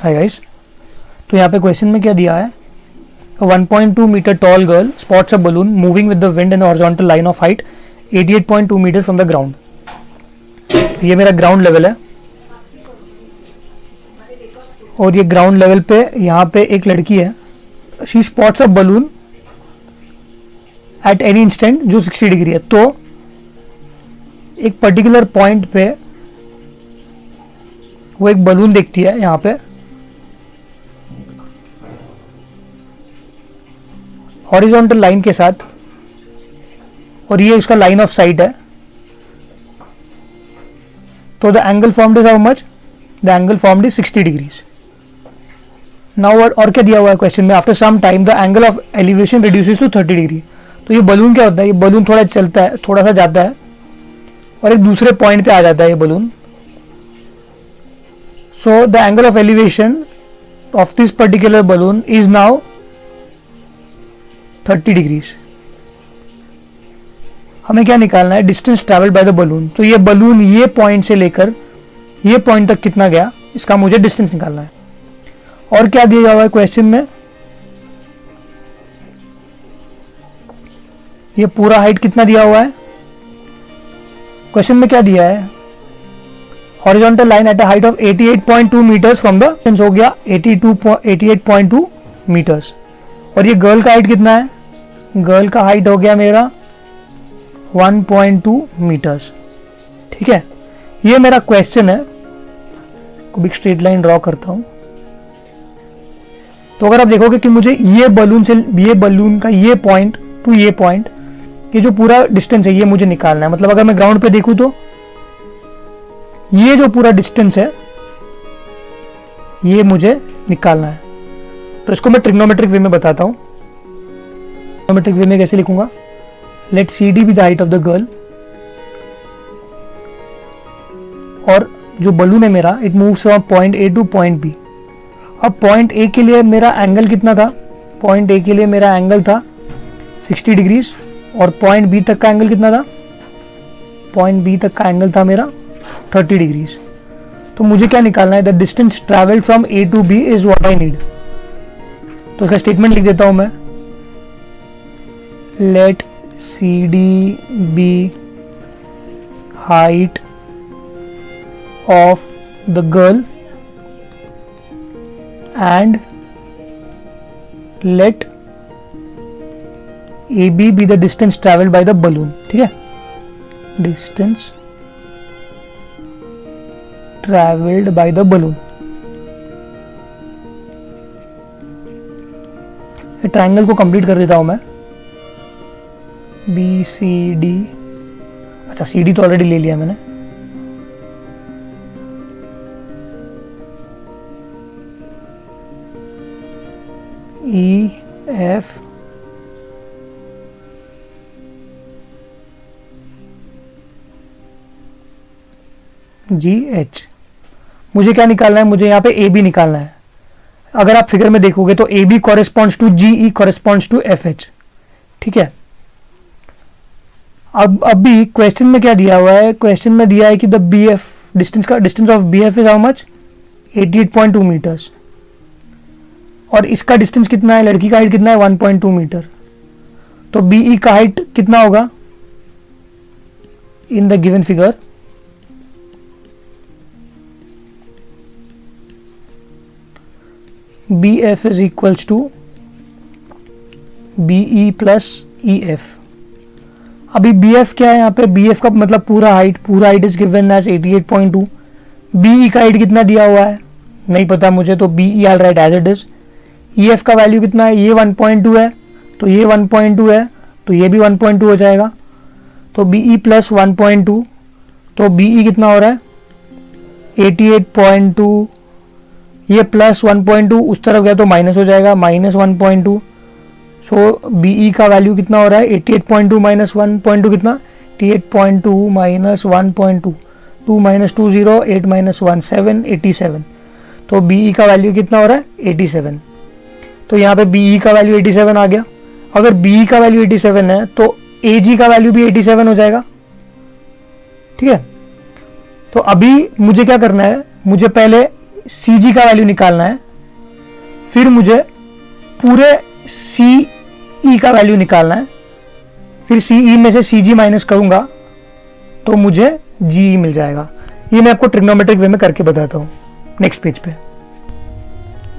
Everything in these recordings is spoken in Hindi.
हाय गाइस, तो यहाँ पे क्वेश्चन में क्या दिया है, 1.2 metre tall girl spots a balloon moving with the wind in horizontal line of height 88.2 metre from the ground. ये मेरा ग्राउंड लेवल है और ये ग्राउंड लेवल पे यहाँ पे एक लड़की है, she spots a balloon at any instant जो 60 डिग्री है। तो एक पर्टिकुलर पॉइंट पे वो एक बलून देखती है यहाँ पे, हॉरिजॉन्टल लाइन के साथ, और ये उसका लाइन ऑफ साइट है। तो the angle formed is how much, the angle formed is 60 degrees. Now और क्या दिया हुआ है क्वेश्चन में, after some time the angle of elevation reduces to 30 degree. तो ये बलून क्या होता है, ये बलून थोड़ा चलता है, थोड़ा सा जाता है और एक दूसरे पॉइंट पे आ जाता है ये balloon. So the angle of elevation of this particular balloon is now 30 degrees. हमें क्या निकालना है, distance travelled by the balloon. तो ये बलून ये पॉइंट से लेकर ये पॉइंट तक कितना गया, इसका मुझे डिस्टेंस निकालना है। और क्या दिया हुआ है क्वेश्चन में, ये पूरा हाइट कितना दिया हुआ है, क्वेश्चन में क्या दिया है, horizontal line at a height of 88.2 metres from the, हो गया 88.2 मीटर्स। और ये गर्ल का हाइट कितना है, गर्ल का हाइट हो गया मेरा 1.2 मीटर्स। ठीक है, ये मेरा क्वेश्चन है। को स्ट्रेट लाइन ड्रॉ करता हूं। तो अगर आप देखोगे कि मुझे ये बलून से, ये बलून का ये पॉइंट टू ये पॉइंट, ये जो पूरा डिस्टेंस है ये मुझे निकालना है। मतलब अगर मैं ग्राउंड पे देखूं तो ये जो पूरा डिस्टेंस है ये मुझे निकालना है। तो इसको मैं ट्रिग्नोमेट्रिक वे में बताता हूं। ट्रिग्नोमेट्रिक वे में कैसे लिखूंगा, let C D be the height of the girl, और जो बलून है मेरा, it moves from point A to point B. अब पॉइंट ए के लिए मेरा एंगल कितना था, पॉइंट ए के लिए मेरा एंगल था 60 डिग्रीज, और पॉइंट बी तक का एंगल कितना था, पॉइंट बी तक का एंगल था मेरा 30 डिग्रीज। तो मुझे क्या निकालना है, the distance travelled from A to B is what I need. तो इसका स्टेटमेंट लिख देता हूं मैं, let C D be height of the girl and let A B be the distance travelled by the balloon. ठीक है, distance travelled by the balloon. Triangle को कंप्लीट कर देता हूं मैं, बी सी डी, अच्छा सी डी तो ऑलरेडी ले लिया मैंने, ई एफ जी एच। मुझे क्या निकालना है, मुझे यहाँ पे ए बी निकालना है। अगर आप फिगर में देखोगे तो A B corresponds to G, E corresponds to F H. ठीक है, अब अभी क्वेश्चन में क्या दिया हुआ है, क्वेश्चन में दिया है कि द बी एफ डिस्टेंस का, distance of B F is how much, 88.2 metres, और इसका डिस्टेंस कितना है, लड़की का हाइट कितना है, 1.2 मीटर। तो बीई का हाइट कितना होगा in the given figure, B F is equals to B E plus E F. अभी बी एफ क्या है यहाँ पे, बी एफ का मतलब पूरा height is given as 88.2। B E का हाइट कितना दिया हुआ है नहीं पता मुझे, तो B E I write as it is. E F का वैल्यू कितना है, ये 1.2 है, तो ये 1.2 है, तो ये भी 1.2 हो जाएगा। तो बीई प्लस 1.2, तो बीई कितना हो रहा है 88.2, ये प्लस 1.2 उस तरफ गया तो माइनस हो जाएगा, माइनस 1.2। सो बीई का वैल्यू कितना हो रहा है 88.2 माइनस 1.2 कितना, 88.2 माइनस 1.2, 2 माइनस 2 0, 8 माइनस 1 7, 87। तो बीई का वैल्यू कितना हो रहा है 87। तो यहाँ पे बीई का वैल्यू 87 आ गया। अगर बीई का वैल्यू 87 है तो एजी का वैल्यू भी 87 हो जाएगा। ठीक है, तो अभी मुझे क्या करना है, मुझे पहले सी जी का वैल्यू निकालना है, फिर मुझे पूरे सी ई का वैल्यू निकालना है, फिर सी ई में से सी जी माइनस करूंगा तो मुझे जी ई मिल जाएगा। ये मैं आपको ट्रिग्नोमेट्रिक वे में करके बताता हूँ नेक्स्ट पेज पे।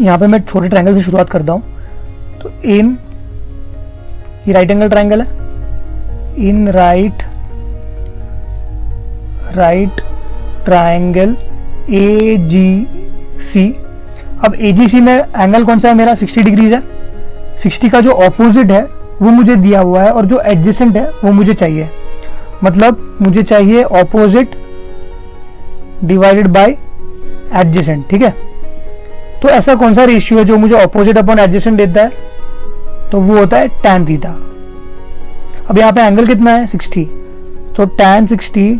यहाँ पे मैं छोटे ट्रायंगल से शुरुआत करता हूँ। तो इन ये राइट एंगल ट्रायंगल है, इन राइट ट्रायंगल ए जी सी। अब ए जी सी में एंगल कौन सा है मेरा, 60 डिग्रीज है। 60 का जो ऑपोजिट है वो मुझे दिया हुआ है और जो एडजेसेंट है वो मुझे चाहिए, मतलब मुझे चाहिए ऑपोजिट डिवाइडेड बाय एडजेसेंट। ठीक है, तो ऐसा कौन सा रेशियो है जो मुझे ऑपोजिट अपॉन एडजेसेंट देता है, तो वो होता है tan थीटा। अब यहाँ पे एंगल कितना है 60, तो tan 60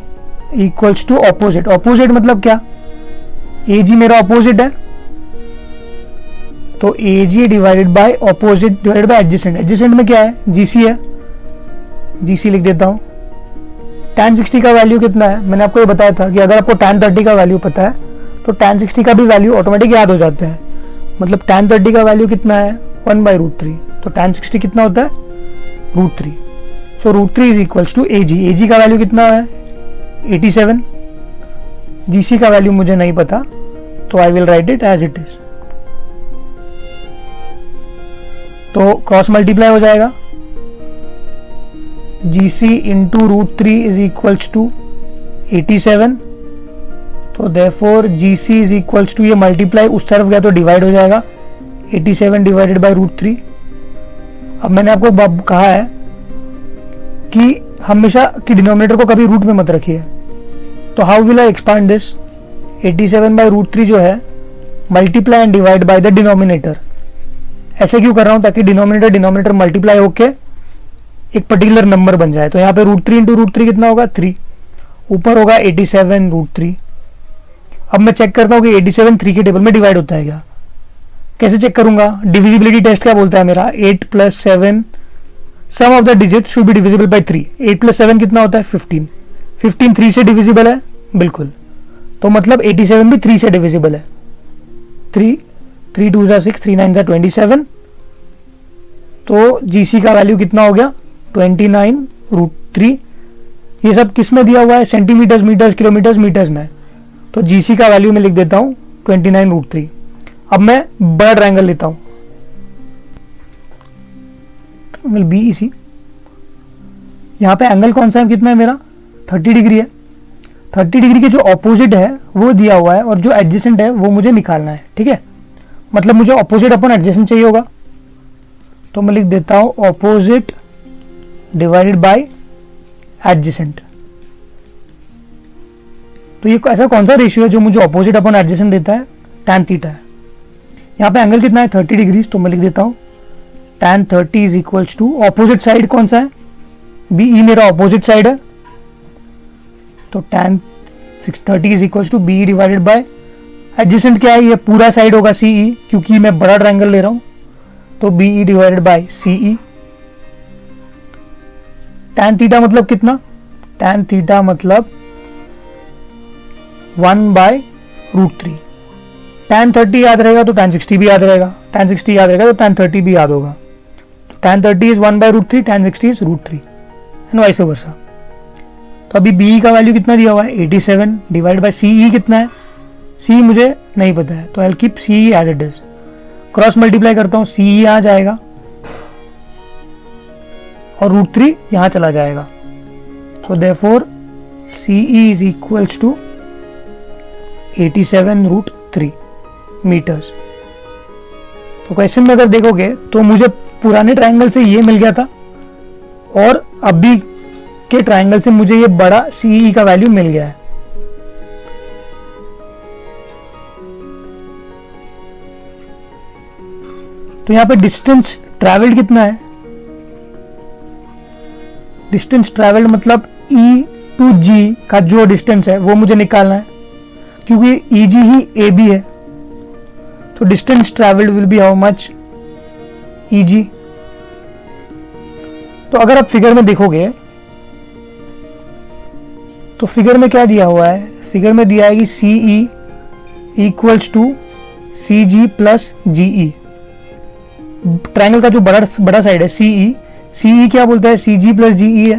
equals to opposite. Opposite मतलब क्या, ए जी मेरा ऑपोजिट है, तो A G divided by opposite divided by adjacent. Adjacent में क्या है, जीसी है, जीसी लिख देता हूं। tan 60 का वैल्यू कितना है, मैंने आपको ये बताया था कि अगर आपको tan 30 का वैल्यू पता है तो tan 60 का भी वैल्यू ऑटोमेटिक याद हो जाता है। मतलब tan 30 का वैल्यू कितना है 1/√3, तो tan 60 कितना होता है √3। सो √3 इज इक्वल्स टू ए जी। ए जी का वैल्यू कितना है 87, जीसी का वैल्यू मुझे नहीं पता, तो I will write it as it is. तो क्रॉस मल्टीप्लाई हो जाएगा, GC into √3 is equals to 87, तो therefore GC is equals to, ये मल्टीप्लाई उस तरफ गया तो डिवाइड हो जाएगा, 87 डिवाइडेड बाय √3। अब मैंने आपको कहा है कि हमेशा कि डिनोमिनेटर को कभी रूट में मत रखिए, तो how will I expand this, 87 by √3 जो है multiply and divide by the denominator. ऐसे क्यों कर रहा हूं, ताकि डिनोमिनेटर मल्टीप्लाई होके एक पर्टिकुलर नंबर बन जाए। तो यहाँ पे √3 इंटू √3 कितना होगा 3, ऊपर होगा 87 √3। अब मैं चेक करता हूँ कि 87 3 के टेबल में डिवाइड होता है क्या। कैसे चेक करूंगा, डिविजिबिलिटी टेस्ट क्या बोलता है मेरा, 8 + 7 sum of the digit should be divisible by 3। 8 + 7 कितना होता है 15। 15 3 से डिविजिबल है, बिल्कुल, तो मतलब 87 भी 3 से डिविजिबल है। 3 2 6, 3 9 27, तो जीसी का वैल्यू कितना हो गया 29 √3। ये सब किस में दिया हुआ है, सेंटीमीटर्स, मीटर्स, किलोमीटर्स, मीटर्स में। तो जीसी का वैल्यू में लिख देता हूं 29 √3। अब मैं बड़ा ट्रायंगल लेता हूं, ट्रायंगल बीईसी। यहां पे एंगल कौन सा है, कितना है मेरा 30 डिग्री है। 30 डिग्री के जो ऑपोजिट है वो दिया हुआ है और जो एडजेसेंट है वो मुझे निकालना है। ठीक है, मतलब मुझे ऑपोजिट अपॉन एडजेसेंट चाहिए होगा, तो मैं लिख देता हूं ऑपोजिट डिवाइडेड बाय एडजेसेंट। तो ये ऐसा कौन सा रेशियो है जो मुझे ऑपोजिट अपॉन एडजेसेंट देता है, tan थीटा है। यहाँ पे एंगल कितना है 30 डिग्री, तो मैं लिख देता हूं tan 30 is equals to, opposite side कौन सा है, बीई मेरा ऑपोजिट साइड है, तो tan 30 is equals to B E divided by adjacent क्या है, ये पूरा साइड होगा सीई, क्योंकि मैं बड़ा ट्रायंगल ले रहा हूं, तो B E divided by C E. tan theta मतलब कितना, tan थीटा मतलब 1/√3। tan 30 याद रहेगा तो tan 60 भी याद रहेगा, tan 60 याद रहेगा तो tan 30 भी याद होगा। तो tan 30 is 1/√3, tan 60 is √3 and vice versa. तो अभी बीई का वैल्यू कितना दिया हुआ है 87 डिवाइड बाय सीई कितना है, सी मुझे नहीं पता है, तो I will keep C as it is. Cross multiply करता हूं, सी आ जाएगा और √3 यहां चला जाएगा, so therefore C E is equals to 87 √3 metres. तो क्वेश्चन में अगर देखोगे तो मुझे पुराने ट्रायंगल से ये मिल गया था और अभी के ट्रायंगल से मुझे ये बड़ा सीई का वैल्यू मिल गया है। तो यहां पे डिस्टेंस ट्रैवल्ड कितना है, डिस्टेंस ट्रैवल्ड मतलब ई टू जी का जो डिस्टेंस है वो मुझे निकालना है, क्योंकि ई जी ही ए बी है, तो distance travelled will be how much E G. तो अगर आप फिगर में देखोगे तो फिगर में क्या दिया हुआ है, फिगर में दिया है कि C E equals to C G plus G E. Triangle का जो बड़ा साइड है सीई, सीई क्या बोलता है, सी जी प्लस जीई है।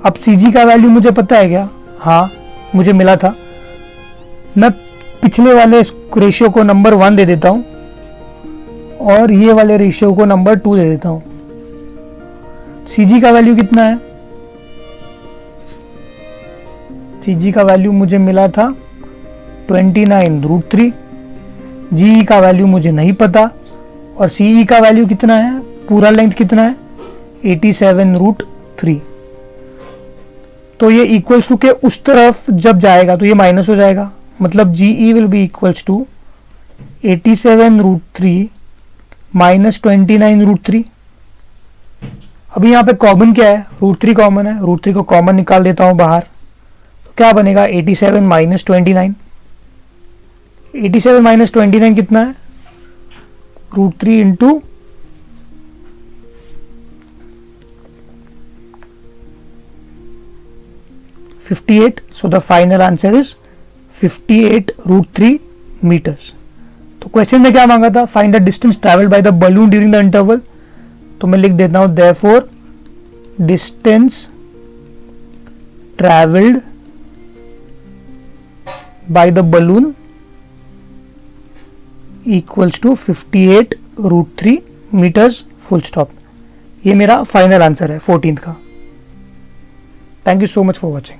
अब सी जी का वैल्यू मुझे पता है क्या, हाँ मुझे मिला था। मैं पिछले वाले रेशियो को नंबर 1 दे देता हूं और ये वाले रेशियो को नंबर 2 दे देता हूं। सी जी का वैल्यू कितना है, सी जी का वैल्यू मुझे मिला था 29√3। जीई का वैल्यू मुझे नहीं पता और सीई का वैल्यू कितना है, पूरा लेंथ कितना है 87√3। तो ये इक्वल्स टू के उस तरफ जब जाएगा तो ये माइनस हो जाएगा, मतलब G E will be equals to 87√3 minus 29√3। अभी यहाँ पे कॉमन क्या है, √3 कॉमन है, √3 को कॉमन निकाल देता हूं बाहर, तो क्या बनेगा 87 माइनस 29। 87 माइनस 29 कितना है, √3 into 58। So the final answer is 58√3 metres. तो क्वेश्चन में क्या मांगा था, find the distance travelled by the balloon during the interval. तो मैं लिख देता हूं therefore distance travelled by the balloon equals to 58√3 metres, full stop. ये मेरा फाइनल आंसर है 14th का। Thank you so much for watching.